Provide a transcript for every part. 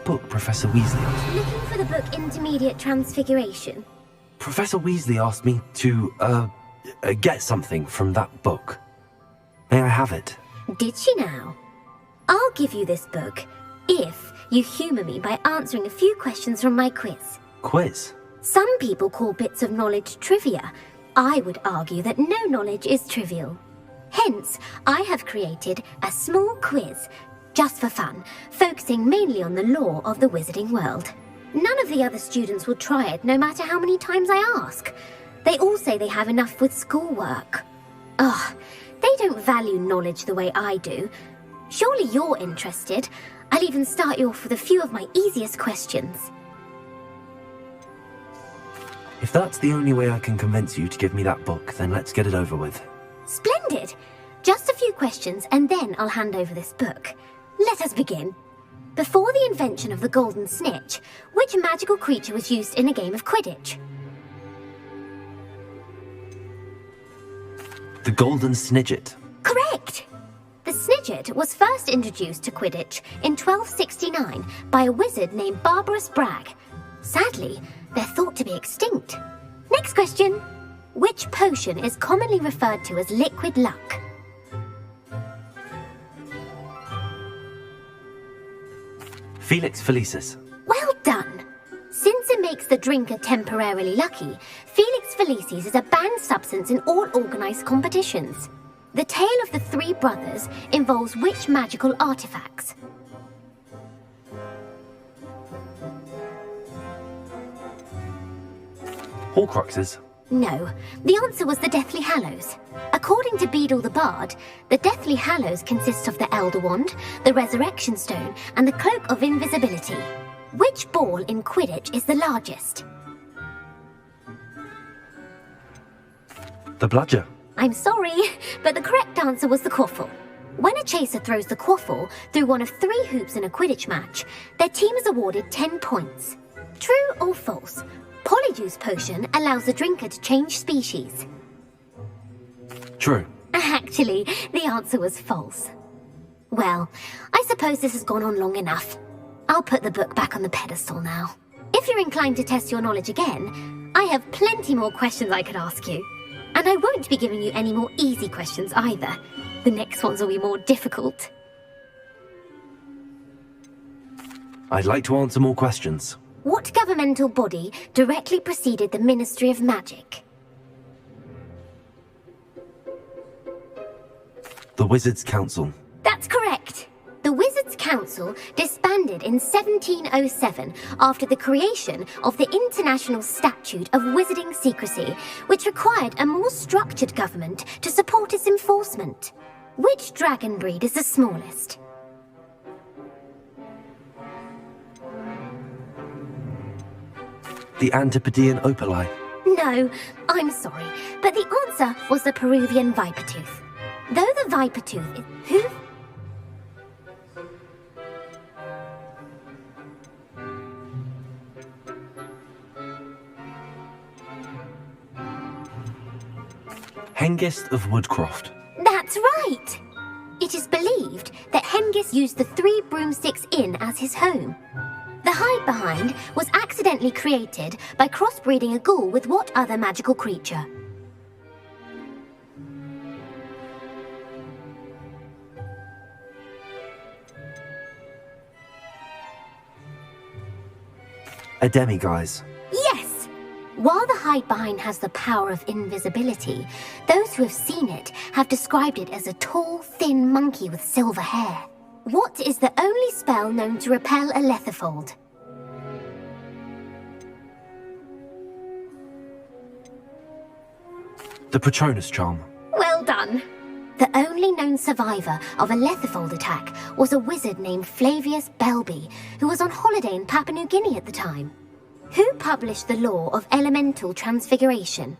book Professor Weasley asked? Looking for the book Intermediate Transfiguration? Professor Weasley asked me to, get something from that book. May I have it? Did she now? I'll give you this book if you humour me by answering a few questions from my quiz. Quiz? Some people call bits of knowledge trivia. I would argue that no knowledge is trivial. Hence, I have created a small quiz, just for fun, focusing mainly on the lore of the wizarding world. None of the other students will try it, no matter how many times I ask. They all say they have enough with schoolwork. Ugh, they don't value knowledge the way I do. Surely you're interested. I'll even start you off with a few of my easiest questions. If that's the only way I can convince you to give me that book, then let's get it over with. Splendid! Just a few questions and then I'll hand over this book. Let us begin. Before the invention of the golden snitch, which magical creature was used in a game of Quidditch? The golden snidget. Correct! The snidget was first introduced to Quidditch in 1269 by a wizard named Barbarous Bragg. Sadly, they're thought to be extinct. Next question. Which potion is commonly referred to as liquid luck? Felix Felicis. Well done! Since it makes the drinker temporarily lucky, Felix Felicis is a banned substance in all organised competitions. The tale of the three brothers involves which magical artifacts? Horcruxes. No, the answer was the Deathly Hallows. According to Beedle the Bard, the Deathly Hallows consists of the Elder Wand, the Resurrection Stone, and the Cloak of Invisibility. Which ball in Quidditch is the largest? The bludger. I'm sorry, but the correct answer was the quaffle. When a chaser throws the quaffle through one of 3 hoops in a Quidditch match, their team is awarded 10 points. True or false? Polyjuice potion allows the drinker to change species. True. Actually, the answer was false. Well, I suppose this has gone on long enough. I'll put the book back on the pedestal now. If you're inclined to test your knowledge again, I have plenty more questions I could ask you. And I won't be giving you any more easy questions either. The next ones will be more difficult. I'd like to answer more questions. What governmental body directly preceded the Ministry of Magic? The Wizards' Council. That's correct. The Wizards' Council disbanded in 1707 after the creation of the International Statute of Wizarding Secrecy, which required a more structured government to support its enforcement. Which dragon breed is the smallest? The Antipodean Opali. No, I'm sorry, but the answer was the Peruvian Vipertooth. Though the Vipertooth is... Who? Hengist of Woodcroft. That's right! It is believed that Hengist used the 3 Broomsticks Inn as his home. The hide-behind was accidentally created by crossbreeding a ghoul with what other magical creature? A demiguise. Yes! While the hide-behind has the power of invisibility, those who have seen it have described it as a tall, thin monkey with silver hair. What is the only spell known to repel a letherfold? The Patronus Charm. Well done. The only known survivor of a letherfold attack was a wizard named Flavius Belby, who was on holiday in Papua New Guinea at the time. Who published the law of elemental transfiguration?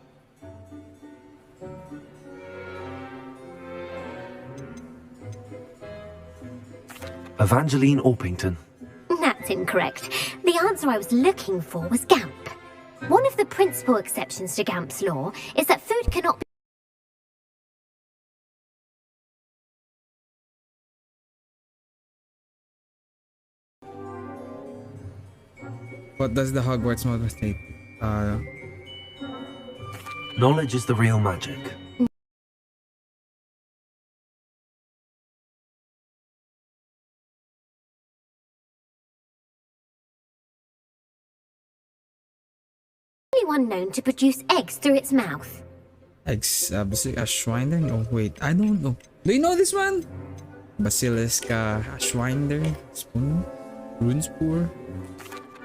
Evangeline Orpington. That's incorrect. The answer I was looking for was Gamp. One of the principal exceptions to Gamp's law is that food cannot be What does the Hogwarts motto state? Knowledge is the real magic. Only one known to produce eggs through its mouth. Eggs, Schwinder? Oh wait, I don't know. Do you know this one? Basilisk, Schwinder, spoon, Runespore.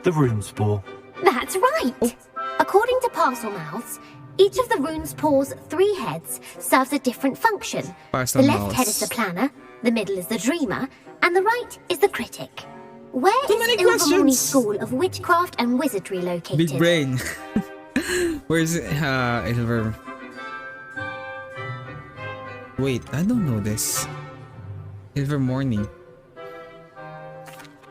The rune spore. That's right! Oh. According to parcel mouths, each of the rune's paws' 3 heads serves a different function. Parcel The left mouths. head is the planner, the middle is the dreamer, and the right is the critic. Where Too is many Ilvermorny questions. School of Witchcraft and Wizardry located? Big brain. Where's Ilver? Wait, I don't know this. Ilvermorny.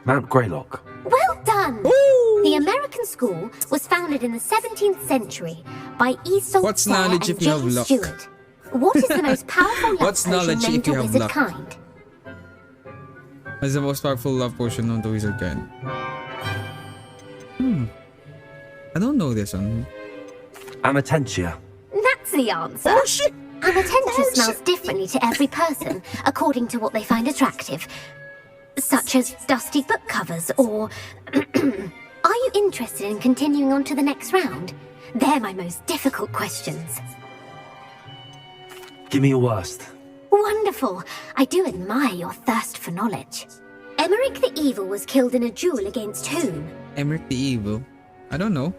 Mount Greylock. Well done! Ooh! The American school was founded in the 17th century by Isolde What's Sayre knowledge and if you have James luck? Stewart. What is the most powerful love What's potion knowledge known if to you have wizard luck? kind? What's the most powerful love potion known to wizard kind? I don't know this one. Amatentia. That's the answer. Oh shit! Amatentia smells differently to every person, according to what they find attractive, such as dusty book covers or... Are you interested in continuing on to the next round? They're my most difficult questions. Give me your worst. Wonderful. I do admire your thirst for knowledge. Emmerich the Evil was killed in a duel against whom? Emmerich the Evil. I don't know.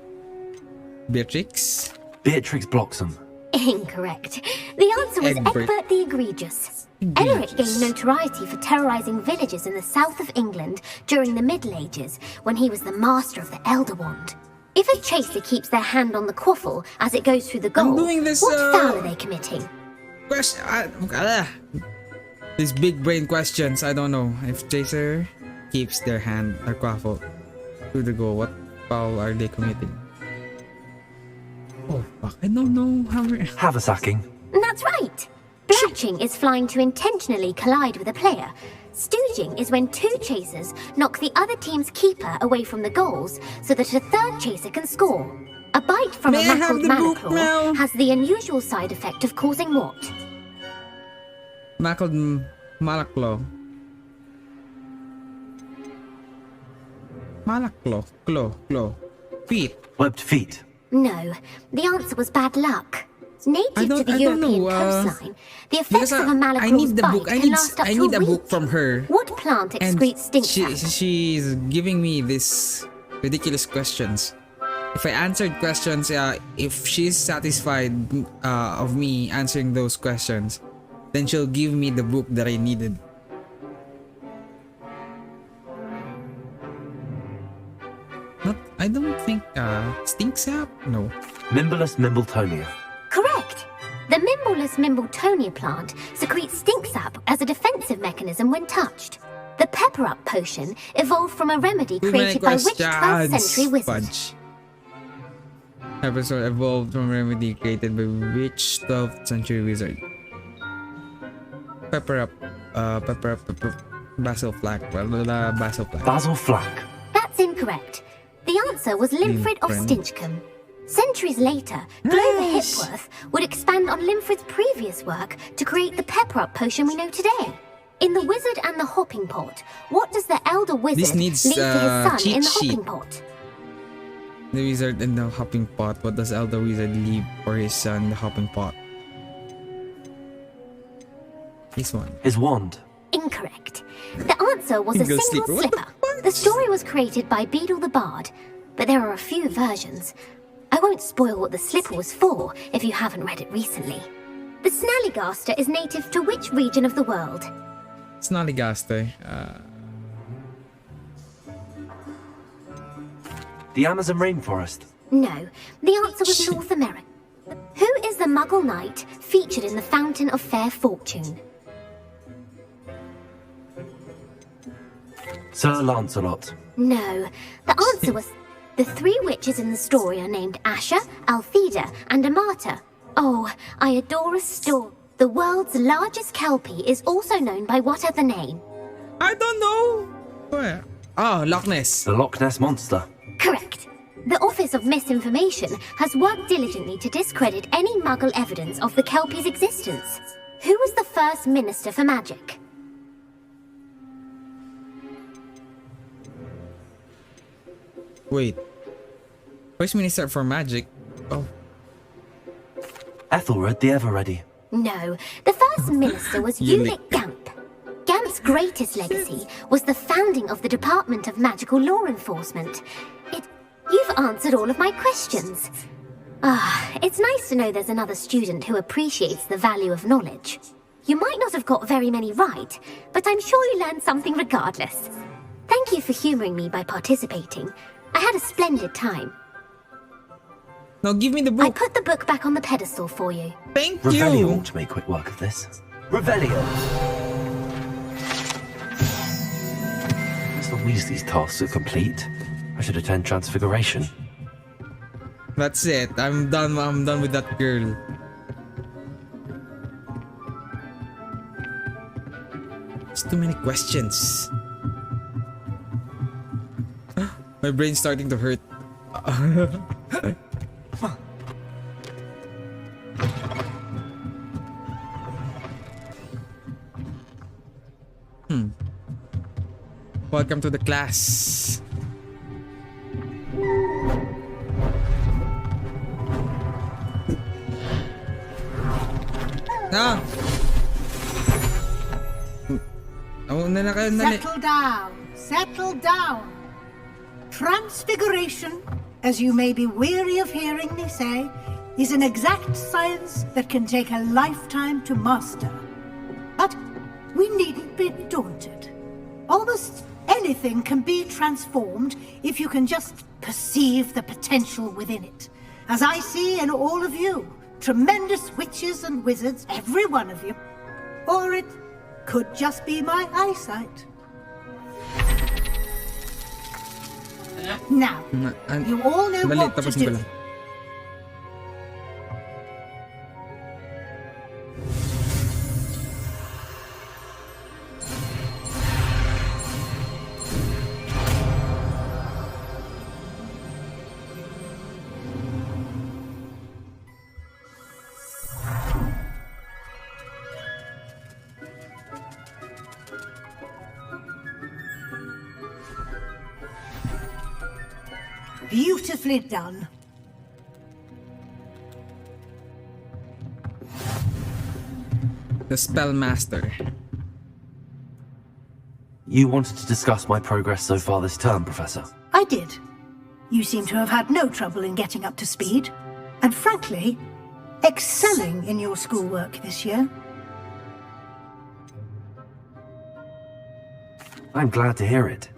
Beatrix? Beatrix Bloxham. Incorrect. The answer was Egbert. Egbert the Egregious. Emmerich gained notoriety for terrorizing villages in the south of England during the Middle Ages, when he was the master of the Elder Wand. If a chaser keeps their hand on the quaffle as it goes through the goal, doing this, what foul are they committing? Question. These big brain questions. I don't know. If Chaser keeps their hand or quaffle through the goal, what foul are they committing? Oh fuck! I don't know how. Haversacking. That's right. Blatching is flying to intentionally collide with a player. Stooging is when 2 chasers knock the other team's keeper away from the goals so that a third chaser can score. A bite from May a I have mackled the book manaclaw now? has the unusual side effect of causing what? Mackled Malaklo. Malaklo. Claw. Feet. Webbed feet. No, the answer was bad luck. Native to the I don't European know, coastline, the Because effects of a I malaclaw's need the bite book. can last up I to need a a week. book from her. What plant And excretes stink sap? she's giving me these ridiculous questions. If I answered questions, if she's satisfied of me answering those questions, then she'll give me the book that I needed. I don't think stink sap? No. Mimblus Mimbletonia. Correct. The Mimblus Mimbletonia plant secretes stink sap as a defensive mechanism when touched. The Pepper Up potion evolved from a remedy Too many created by which 12th questions, century wizard? Fudge. Episode evolved from a remedy created by which 12th century wizard? Pepper up, basil flack. Basil flack. Basil Flack. That's incorrect. The answer was Limfrid of Limfrid. Stinchcombe. Centuries later, Glover Hipworth would expand on Limfrid's previous work to create the Pepper Up potion we know today. In The Wizard and the Hopping Pot, what does the elder wizard This needs, leave for his son cheat in the sheet. hopping pot? The wizard and the hopping pot. What does elder wizard leave for his son, the hopping pot? This one. His wand. Incorrect. The answer was a Single single slipper. What the slipper. The story was created by Beadle the Bard, but there are a few versions. I won't spoil what the slipper was for if you haven't read it recently. The Snallygaster is native to which region of the world? Snallygaster. The Amazon rainforest. No, the answer was North America. Who is the Muggle Knight featured in the Fountain of Fair Fortune? Sir Lancelot. No, the answer was... The 3 witches in the story are named Asher, Altheda, and Amata. Oh, I adore a store. The world's largest kelpie is also known by what other name? I don't know. Where? Oh, Loch Ness. The Loch Ness Monster. Correct. The Office of Misinformation has worked diligently to discredit any Muggle evidence of the Kelpie's existence. Who was the first Minister for Magic? Wait. First Minister for Magic? Oh. Ethelred the Ever-Ready. No, the first minister was Unique. Ulrich Gamp. Gamp's greatest legacy was the founding of the Department of Magical Law Enforcement. You've answered all of my questions. It's nice to know there's another student who appreciates the value of knowledge. You might not have got very many right, but I'm sure you learned something regardless. Thank you for humoring me by participating. I had a splendid time. Now give me the I book. put the book back on the pedestal for you. Thank Revelio you. ought to make quick work of this. Revelio! As long as these tasks are complete, I should attend Transfiguration. That's it. I'm done with that girl. It's too many questions. My brain's starting to hurt. Welcome to the class. Na kayo, nali. Settle down. Transfiguration, as you may be weary of hearing me say, is an exact science that can take a lifetime to master. But we needn't be daunted. Almost anything can be transformed if you can just perceive the potential within it. As I see in all of you, tremendous witches and wizards, every one of you. Or it could just be my eyesight. Now, you all know Dali, what to tapos mo do. lang. Beautifully done. The Spellmaster. You wanted to discuss my progress so far this term, Professor. I did. You seem to have had no trouble in getting up to speed. And frankly, excelling in your schoolwork this year. I'm glad to hear it.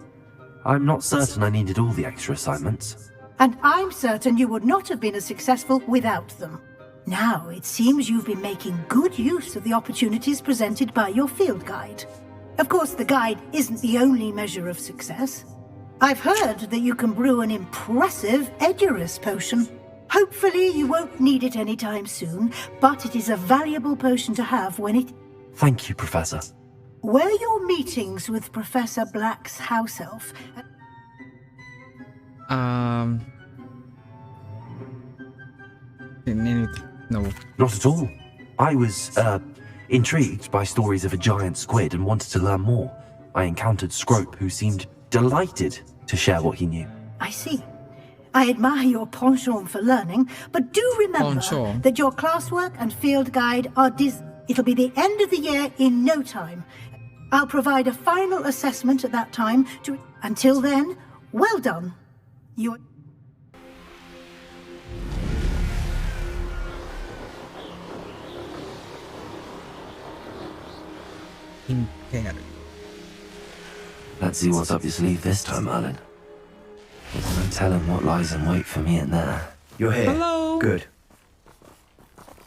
I'm not certain I needed all the extra assignments. And I'm certain you would not have been as successful without them. Now, it seems you've been making good use of the opportunities presented by your field guide. Of course, the guide isn't the only measure of success. I've heard that you can brew an impressive Edurus potion. Hopefully, you won't need it anytime soon, but it is a valuable potion to have when it... Thank you, Professor. Were your meetings with Professor Black's house elf... No. Not at all. I was, intrigued by stories of a giant squid and wanted to learn more. I encountered Scrope, who seemed delighted to share what he knew. I see. I admire your penchant for learning, but do remember that your classwork and field guide are It'll be the end of the year in no time. I'll provide a final assessment at that time to... Until then, well done. You're... Imperio. Let's see what's up your sleeve this time, Merlin. There's no telling what lies in wait for me in there. You're here. Hello. Good.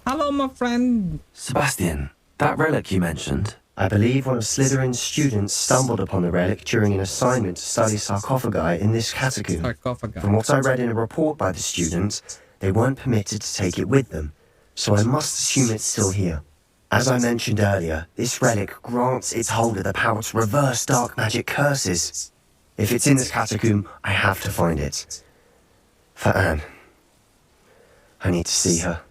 Hello, my friend. Sebastian, that relic you mentioned. I believe one of Slytherin's students stumbled upon the relic during an assignment to study sarcophagi in this catacomb. Sarcophagi. From what I read in a report by the students, they weren't permitted to take it with them, so I must assume it's still here. As I mentioned earlier, this relic grants its holder the power to reverse dark magic curses. If it's in this catacomb, I have to find it. For Anne. I need to see her.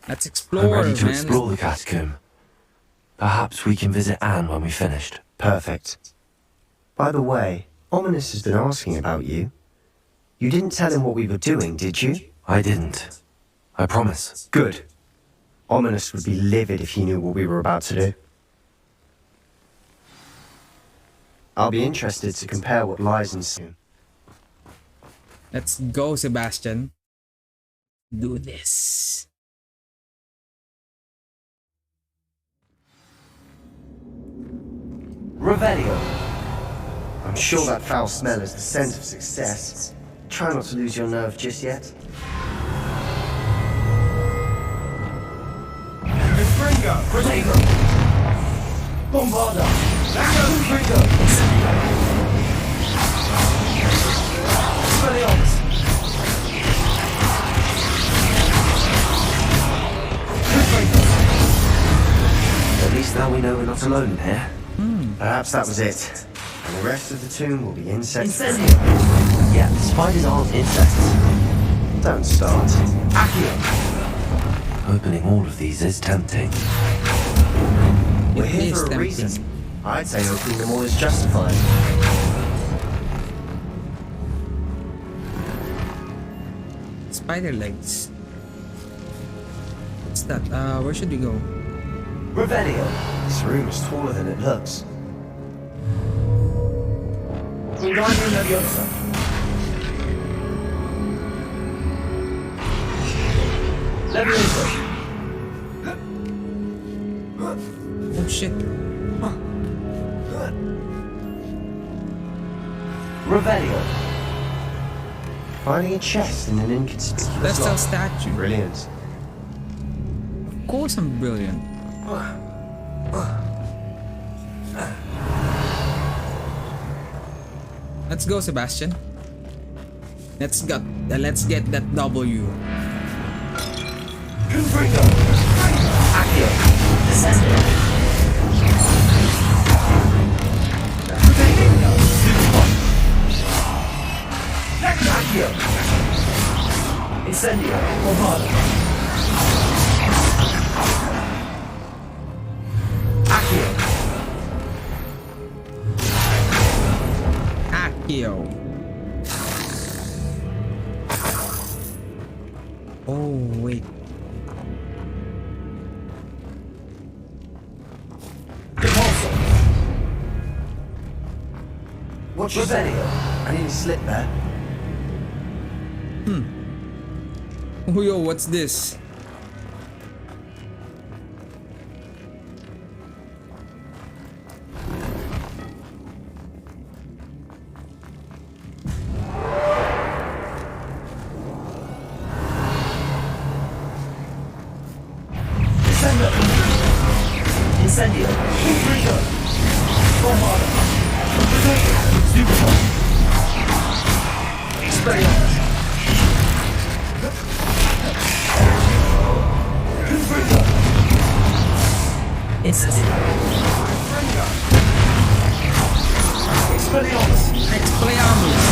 Let's explore, I'm ready to man. explore the catacomb. Perhaps we can visit Anne when we've finished. Perfect. By the way, Ominous has been asking about you. You didn't tell him what we were doing, did you? I didn't. I promise. Good. Ominous would be livid if he knew what we were about to do. I'll be interested to compare what lies in soon. Let's go, Sebastian. Do this. Revelio. I'm sure that foul smell is the scent of success. Try not to lose your nerve just yet. Confringo. Protego. Bombarda. Confringo. Expelliarmus. Confringo. At least now we know we're not alone in here. Perhaps that was it. And the rest of the tomb will be insects. Incendio. Yeah, spiders aren't insects. Don't start. Accio. Opening all of these is tempting. We're It here is for a tempting. reason. I'd say opening them all is justified. Spider legs. What's that? Where should we go? Revelio. This room is taller than it looks. Wingardium Leviosa. Leviosa. Oh shit. Revelio. Finding a chest in an inconspicuous That's lock. our statue. Brilliant. Of course I'm brilliant. Let's go, Sebastian. Let's get that W. Confringo. Accio. Descendo. Accio. Incendio. Bombarda. Accio. Accio. Oh wait. Repulsor. Watch your Revelio. I nearly slipped there. Oh yo, what's this? Descendo. Incendio. Confringo. Bombarda. Stupefy. Expelliarmus. Confringo. Incendio. Expelliarmus. Expelliarmus.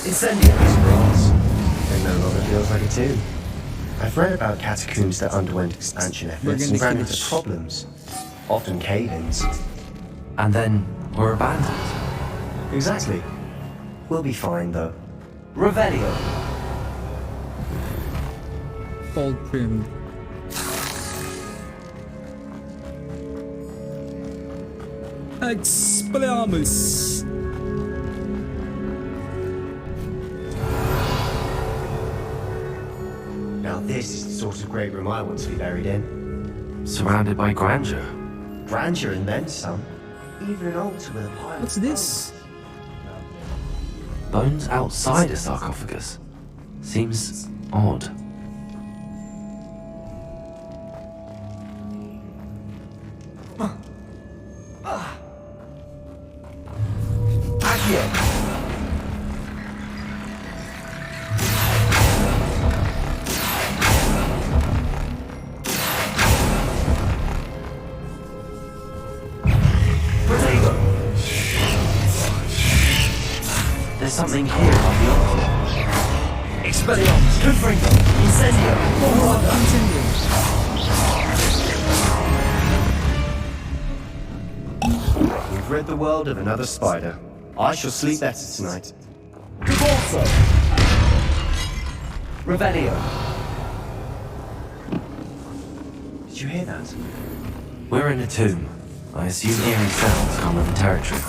Incendio. It no longer feels like a tomb. I've read about catacombs that underwent expansion We're efforts gonna and ran keep into it. problems. Often cave-ins. And then we're abandoned. Exactly. We'll be fine though. Revelio. Gold trimmed. Expelliarmus. Now this is the sort of great room I want to be buried in. Surrounded by grandeur. Grandeur and then some. Even an altar with a pile What's of this? Bones outside a sarcophagus. Seems odd. Accio. Protego. something here about the altar. Expelliarmus! Confringo! Incendio! We've rid the world of another spider. I shall sleep better tonight. Caborso! Revelio! Did you hear that? We're in a tomb. I assume hearing sounds come with the territory.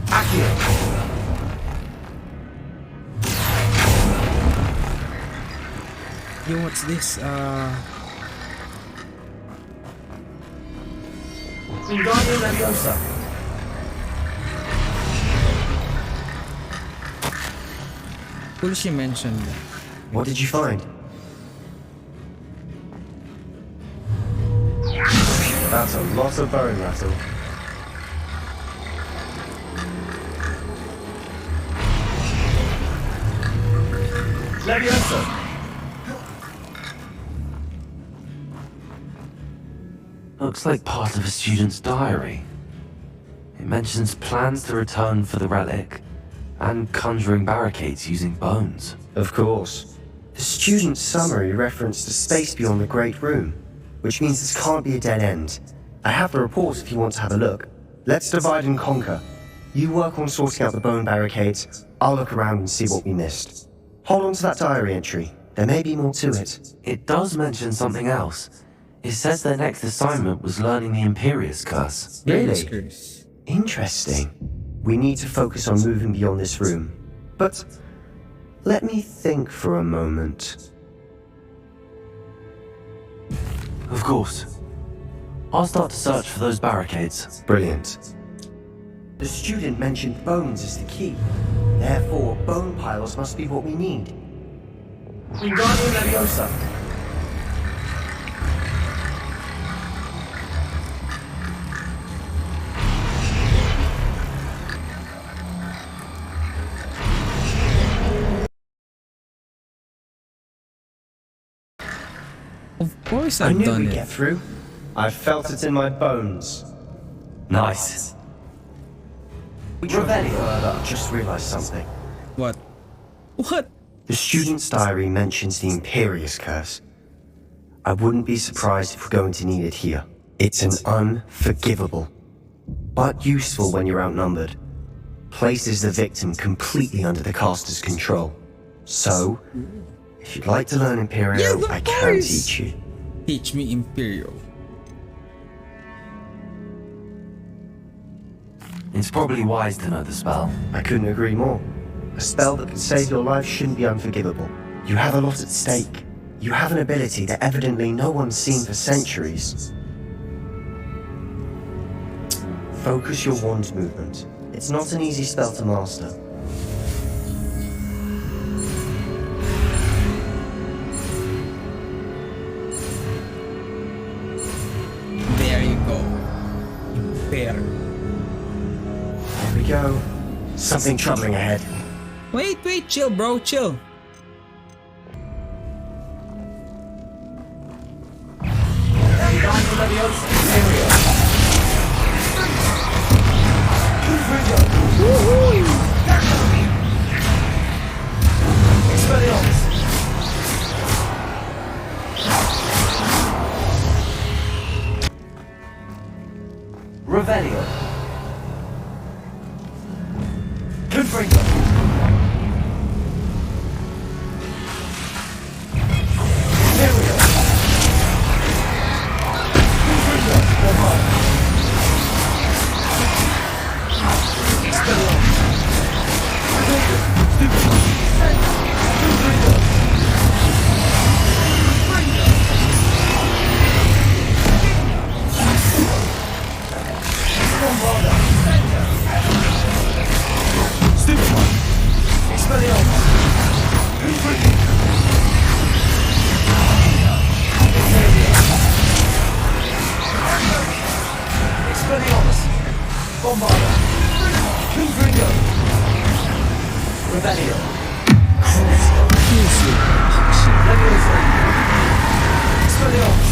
Accio! Yo, what's this? Wingardium Leviosa! Who she mentioned? What did you find? That's a lot of bone rattle. Leviosa! Looks like part of a student's diary. It mentions plans to return for the relic and conjuring barricades using bones. Of course. The student's summary referenced a space beyond the Great Room, which means this can't be a dead end. I have the report if you want to have a look. Let's divide and conquer. You work on sorting out the bone barricades. I'll look around and see what we missed. Hold on to that diary entry. There may be more to it. It does mention something else. It says their next assignment was learning the Imperious Curse. Really? Interesting. We need to focus on moving beyond this room. But let me think for a moment. Of course. I'll start to search for those barricades. Brilliant. The student mentioned bones as the key. Therefore, bone piles must be what we need. Wingardium Leviosa! Of course I I've knew done we'd it. get through. I felt it in my bones. Nice. Revelio. I just realized something. What? What? The student's diary mentions the Imperious Curse. I wouldn't be surprised if we're going to need it here. It's an unforgivable, but useful when you're outnumbered. Places the victim completely under the caster's control. So, if you'd like to learn Imperio, Yes, of I can course. teach you. Teach me Imperio. It's probably wise to know the spell. I couldn't agree more. A spell that could save your life shouldn't be unforgivable. You have a lot at stake. You have an ability that evidently no one's seen for centuries. Focus your wand movement. It's not an easy spell to master. There you go. Imperio. There we go. Something troubling ahead. Wait, chill, bro, chill. Wingardium Leviosa! Imperio! Expelliarmus! Revelio! Confringo! Imperio! Confringo! Bombarda! Confringo! Revelio! Leviosa! Expelliarmus!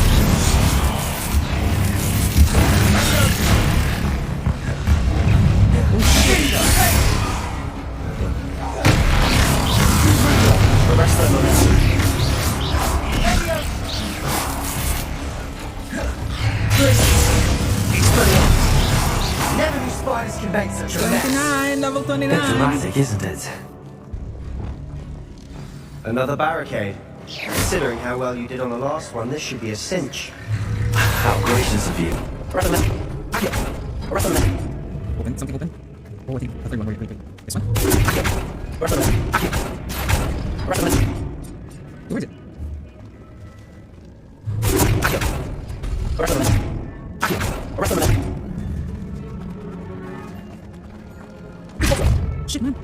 can make such a mess. 29, level Bit 29. dramatic, isn't it? Another barricade. Considering how well you did on the last one, this should be a cinch. How gracious of you. Open, something open. Oh, I think the third one. Wait. This one? Where is it? Shit, man.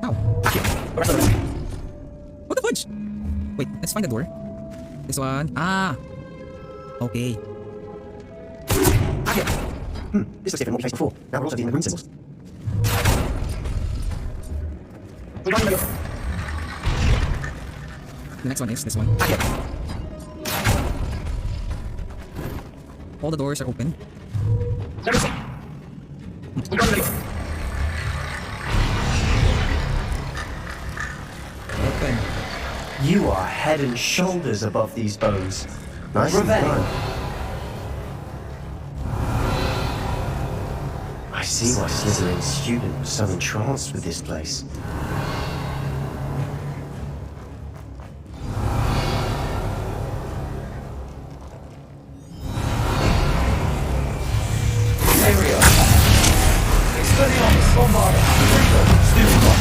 Ow. What the fudge? Wait, let's find the door. This one. Ah. Okay. This looks different from what we faced before. Now we're also dealing with rune symbols. The next one is this one. All the doors are open. Open. You are head and shoulders above these bones. Nicely done. I see why Slytherin's student was so entranced with this place. Imperio. Expelliarmus, Bombarda, Stupefy,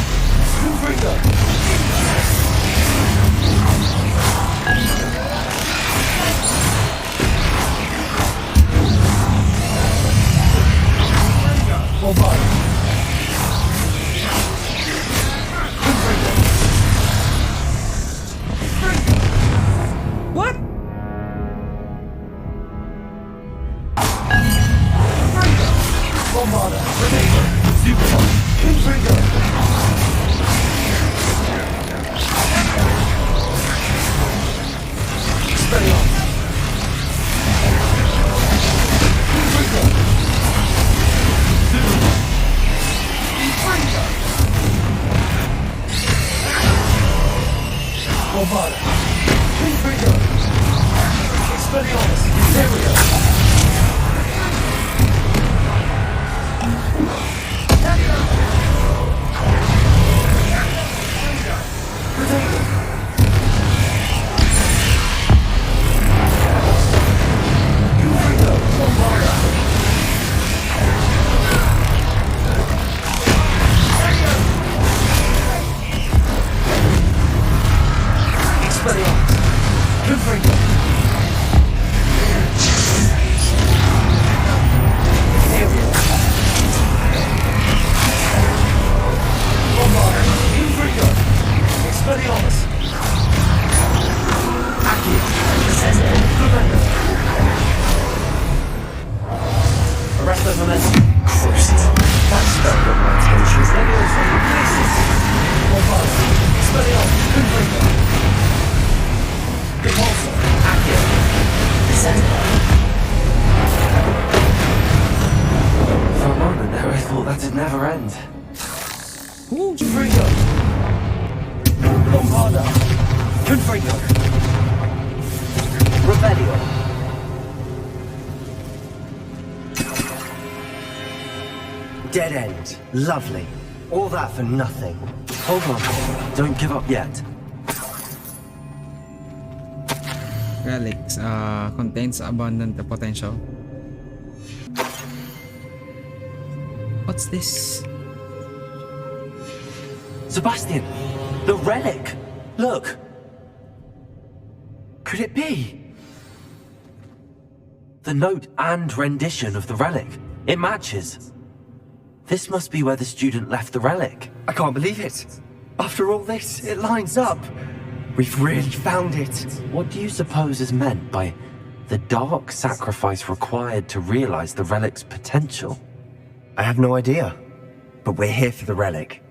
What? Bombarda, Grenadier, Stupefy, Confringo. Expelliarmus. Bombarda, Confringo. Expelliarmus, Imperio. Arrest momentum. Christ. That spell got my attention. Expelliarmus, Confringo. Repulsor, Accio. Descender. For a moment there I thought that'd never end. Confringo. Bombarda. Confringo. Rebellion. Dead end. Lovely. All that for nothing. Hold on. Don't give up yet. Relics contains abundant potential. What's this? Sebastian! The relic! Look! Could it be? The note and rendition of the relic. It matches. This must be where the student left the relic. I can't believe it. After all this, it lines up. We've really found it. What do you suppose is meant by the dark sacrifice required to realize the relic's potential? I have no idea. But we're here for the relic.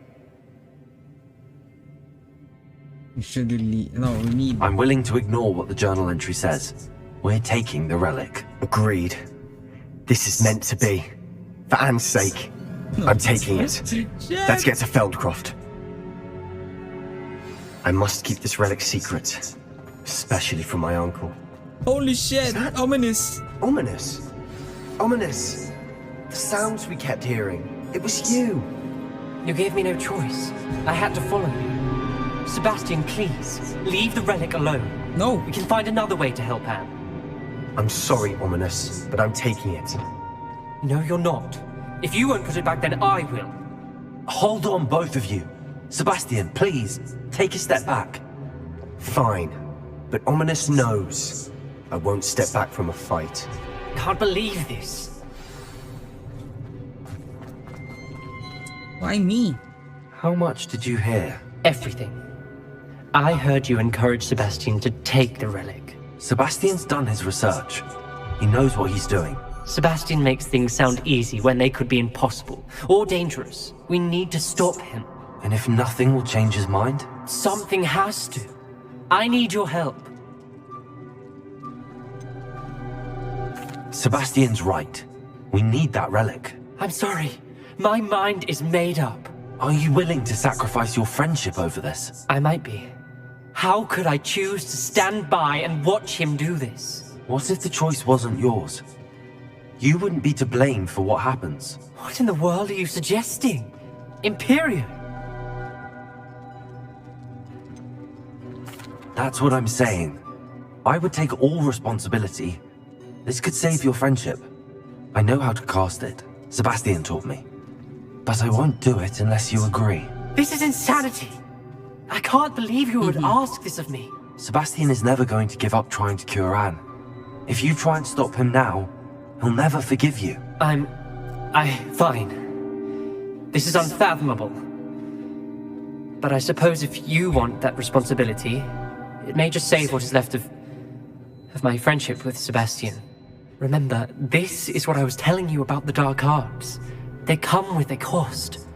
We should really... No, we need... I'm willing to ignore what the journal entry says. We're taking the relic. Agreed. This is meant to be. For Anne's sake. I'm taking it. Shit. Let's get to Feldcroft. I must keep this relic secret, especially from my uncle. Holy shit! that- Ominous! Ominous! Ominous! The sounds we kept hearing. It was you! You gave me no choice. I had to follow you. Sebastian, please, leave the relic alone. No! We can find another way to help Anne. I'm sorry, Ominous, but I'm taking it. No, you're not. If you won't put it back, then I will. Hold on, both of you. Sebastian, please, take a step back. Fine, but Ominous knows I won't step back from a fight. Can't believe this. Why me? How much did you hear? Everything. I heard you encourage Sebastian to take the relic. Sebastian's done his research. He knows what he's doing. Sebastian makes things sound easy when they could be impossible or dangerous. We need to stop him. And if nothing will change his mind? Something has to. I need your help. Sebastian's right. We need that relic. I'm sorry. My mind is made up. Are you willing to sacrifice your friendship over this? I might be. How could I choose to stand by and watch him do this? What if the choice wasn't yours? You wouldn't be to blame for what happens. What in the world are you suggesting? Imperio? That's what I'm saying. I would take all responsibility. This could save your friendship. I know how to cast it. Sebastian taught me. But I won't do it unless you agree. This is insanity. I can't believe you would ask this of me. Sebastian is never going to give up trying to cure Anne. If you try and stop him now, he'll never forgive you. Fine. This is unfathomable. But I suppose if you want that responsibility, it may just save what is left of my friendship with Sebastian. Remember, this is what I was telling you about the dark arts. They come with a cost.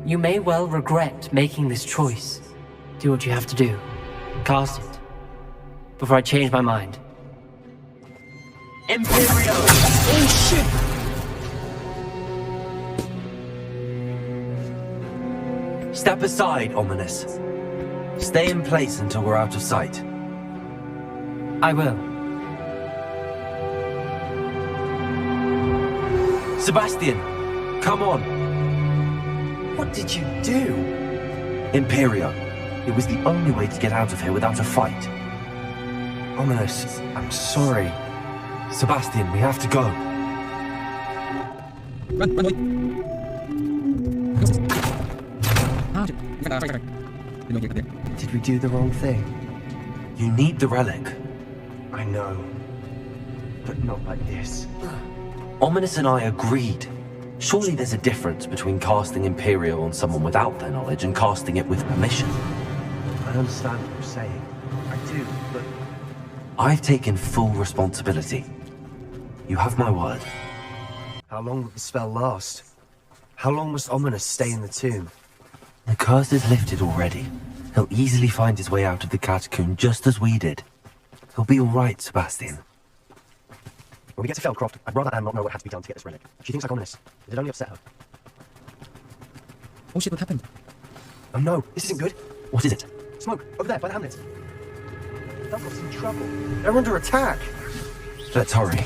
You may well regret making this choice. Do what you have to do. Cast it. Before I change my mind. Imperio! Oh shit! Step aside, Ominous. Stay in place until we're out of sight. I will. Sebastian, come on. What did you do? Imperio. It was the only way to get out of here without a fight. Ominous, I'm sorry. Sebastian, we have to go. Run, run, wait. Did we do the wrong thing? You need the relic. I know. But not like this. Ominous and I agreed. Surely there's a difference between casting Imperio on someone without their knowledge and casting it with permission. I understand what you're saying. I do, but... I've taken full responsibility. You have my word. How long will the spell last? How long must Ominous stay in the tomb? The curse is lifted already. He'll easily find his way out of the catacomb just as we did. He'll be all right, Sebastian. When we get to Feldcroft, I'd rather Anne not know what had to be done to get this relic. She thinks like Ominous. It'd only upset her. Oh shit, what happened? Oh no, this isn't good. What is it? Smoke, over there, by the hamlet. Feldcroft's in trouble. They're under attack. Let's hurry.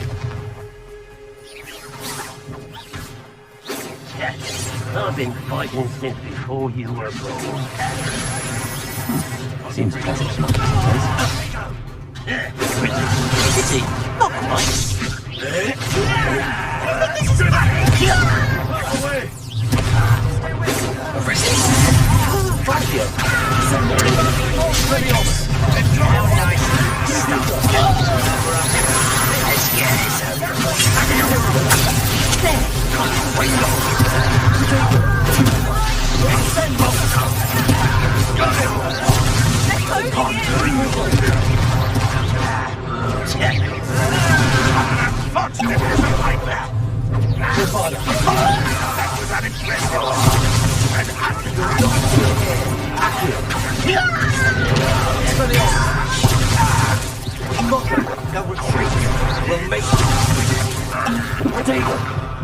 I've been fighting since before you were born. Seems pleasant enough, Pity, not much.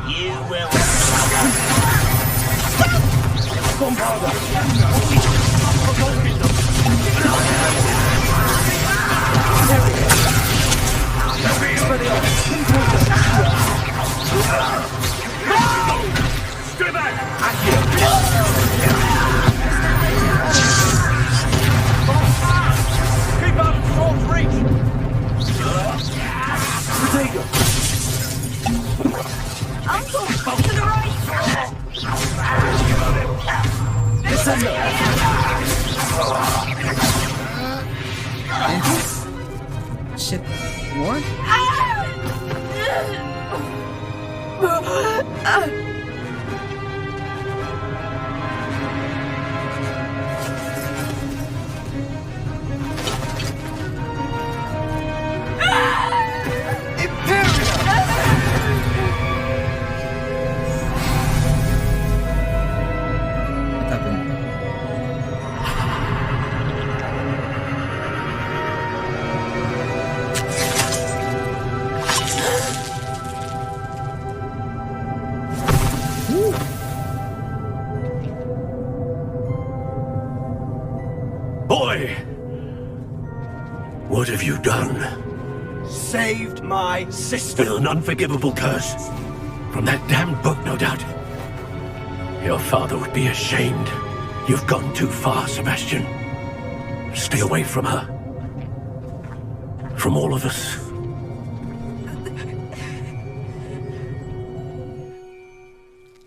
You will suffer. Shit. What? What happened? Boy! What have you done? Saved my sister. With an unforgivable curse. From that damned book, no doubt. Your father would be ashamed. You've gone too far, Sebastian. Stay away from her. From all of us.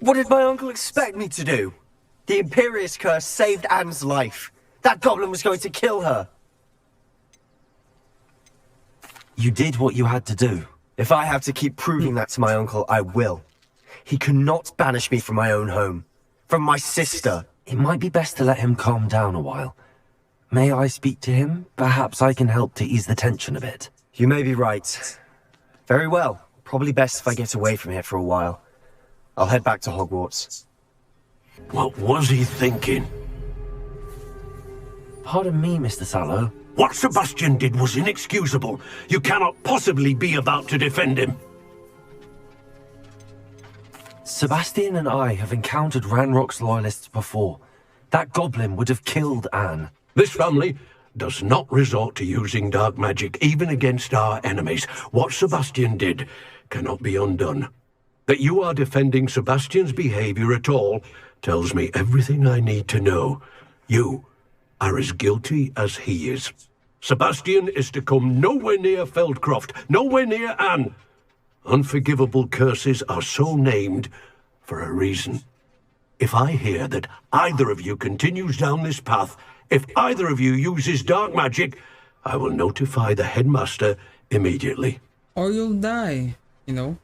What did my uncle expect me to do? The Imperious curse saved Anne's life. That goblin was going to kill her. You did what you had to do. If I have to keep proving that to my uncle, I will. He cannot banish me from my own home. From my sister. It might be best to let him calm down a while. May I speak to him? Perhaps I can help to ease the tension a bit. You may be right. Very well. Probably best if I get away from here for a while. I'll head back to Hogwarts. What was he thinking? Pardon me, Mr. Sallow. What Sebastian did was inexcusable. You cannot possibly be about to defend him. Sebastian and I have encountered Ranrock's loyalists before. That goblin would have killed Anne. This family does not resort to using dark magic, even against our enemies. What Sebastian did cannot be undone. That you are defending Sebastian's behavior at all tells me everything I need to know. You are as guilty as he is. Sebastian is to come nowhere near Feldcroft, nowhere near Anne. Unforgivable curses are so named for a reason. If I hear that either of you continues down this path, if either of you uses dark magic, I will notify the headmaster immediately. Or you'll die, you know?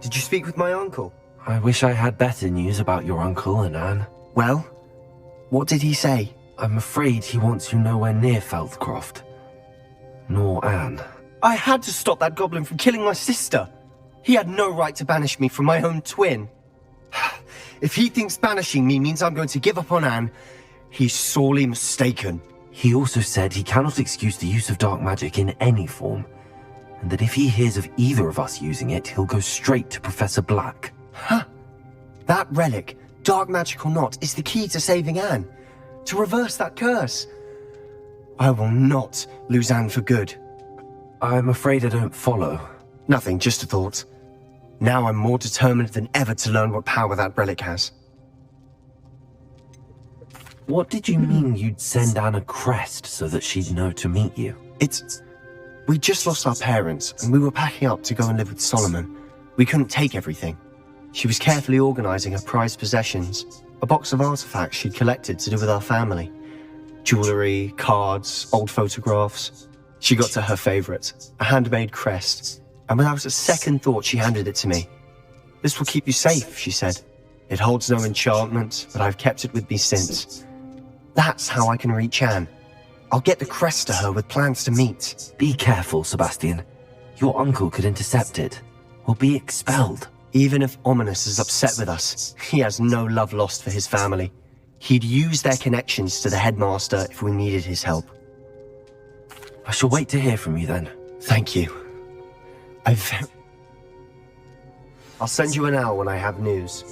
Did you speak with my uncle? I wish I had better news about your uncle and Anne. Well, what did he say? I'm afraid he wants you nowhere near Feldcroft. Nor Anne. I had to stop that goblin from killing my sister. He had no right to banish me from my own twin. If he thinks banishing me means I'm going to give up on Anne, he's sorely mistaken. He also said he cannot excuse the use of dark magic in any form, and that if he hears of either of us using it, he'll go straight to Professor Black. Huh? That relic, dark magic or not, is the key to saving Anne. To reverse that curse. I will not lose Anne for good. I'm afraid I don't follow. Nothing, just a thought. Now I'm more determined than ever to learn what power that relic has. What did you mean you'd send Anne a crest so that she'd know to meet you? We just lost our parents, and we were packing up to go and live with Solomon. We couldn't take everything. She was carefully organizing her prized possessions, a box of artifacts she'd collected to do with our family. Jewelry, cards, old photographs. She got to her favorite, a handmade crest, and without a second thought she handed it to me. This will keep you safe, she said. It holds no enchantment, but I've kept it with me since. That's how I can reach Anne. I'll get the crest to her with plans to meet. Be careful, Sebastian. Your uncle could intercept it. We'll be expelled. Even if Ominous is upset with us, he has no love lost for his family. He'd use their connections to the headmaster if we needed his help. I shall wait to hear from you then. Thank you. I'll send you an owl when I have news.